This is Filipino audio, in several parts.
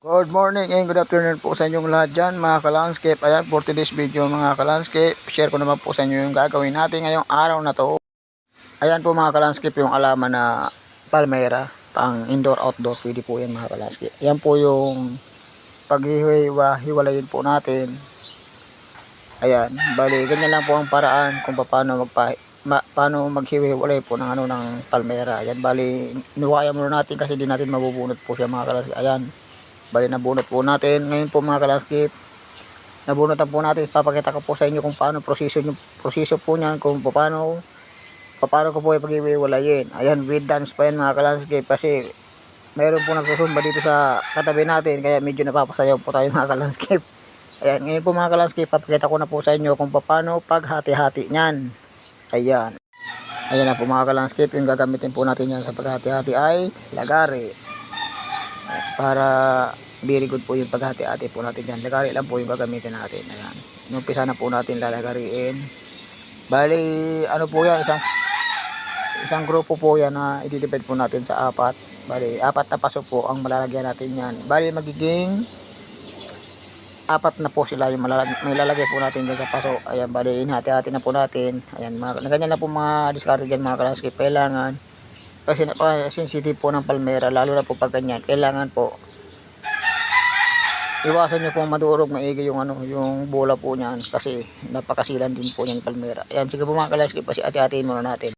Good morning and good afternoon po sa inyong lahat dyan mga ka-landscape. Ayan, for today's video mga ka-landscape, share ko naman po sa inyo yung gagawin natin ngayong araw na to. Ayan po mga ka-landscape, yung alaman na palmera, pang indoor-outdoor, pwede po yan mga ka-landscape. Ayan po yung paghihiwalayin po natin. Ayan, bali, ganyan lang po ang paraan kung paano paano maghiwalay po ng ng palmera. Ayan, bali, inuwaya muna natin kasi di natin mabubunot po siya mga ka-landscape. Ayan. Bali, nabunot po natin. Ngayon po mga ka-landscape, nabunotan po natin. Papakita ko po sa inyo kung paano proseso po niyan, kung paano ko po ipag-iwalayin. Ayan, with dance pa yan mga ka-landscape kasi mayroon po nagsusumba dito sa katabi natin kaya medyo napapasayaw po tayo mga ka-landscape. Ayan, ngayon po mga ka-landscape, papakita ko na po sa inyo kung paano paghati-hati niyan. Ayan. Ayan na po mga ka-landscape, yung gagamitin po natin yan sa paghati-hati ay lagari. Para very good po yung paghati-hati po natin dyan. Lagari lang po yung gagamitin natin. Ayan. Inumpisa na po natin lalagariin. Bali, ano po yan, isang grupo po yan na i-divide po natin sa apat. Bali, apat na paso po ang malalagyan natin yan. Bali, magiging apat na po sila yung may lalagay po natin dyan sa paso. Ayan, bali, inhati-hati na po natin. Ayan, ganyan na po mga diskarte dyan mga ka-landscape. Kailangan kasi sensitive po ng palmera, lalo na po pag ganyan, kailangan po iwasan nyo pong madurog maigi yung yung bola po niyan kasi napakasilan din po yung palmera. Ayan, sige po mga ka-landscape, kasi ati-atiin muna natin.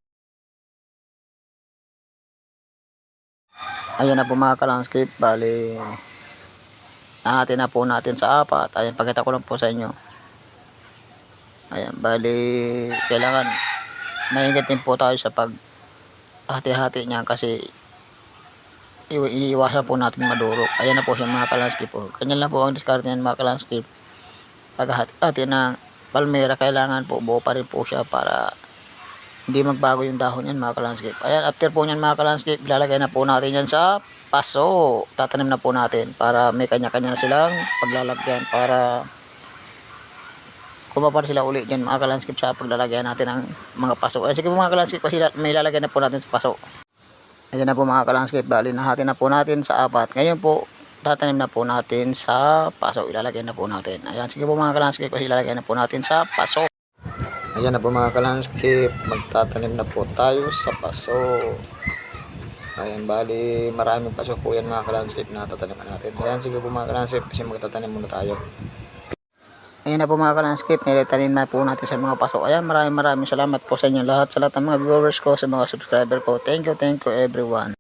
Ayan na po mga ka-landscape, bali nahati na po natin sa apat. Ayan, pakita ko lang po sa inyo. Ayan, bali kailangan maingat din po tayo sa pag hati-hati niya kasi iniiwasan po natin madurog. Ayan na po siya mga ka-landscape po. Ganyan lang po ang diskarte niyan mga ka-landscape. Paghati ng palmera, kailangan po buo pa rin po siya para hindi magbago yung dahon yan mga ka-landscape. Ayan, after po niyan mga ka-landscape, ilalagay na po natin yan sa paso. Tatanim na po natin para may kanya-kanya silang paglalagyan para kumapar sila uli dyan mga ka-landscape sa paglalagyan natin ng mga paso. Ayan, sige po mga ka-landscape, kasi may lalagyan na po natin sa paso. Ayan na po mga ka-landscape, bali nahati na po natin sa apat. Ngayon po, tatanim na po natin sa paso. Ilalagay na po natin. Ayan, sige po mga ka-landscape, kasi ilalagay na po natin sa paso. Ayan na po mga ka-landscape, magtatanim na po tayo sa paso. Ayan, bali maraming paso po yan mga ka-landscape na tataniman natin. Ayan, sige po mga ka-landscape, kasi magtatanim muna tayo. Ayan na po mga ka-landscape, nilitanim na po natin sa mga paso. Ayan, maraming salamat po sa inyo lahat, sa lahat ng mga viewers ko, sa mga subscriber ko. Thank you everyone.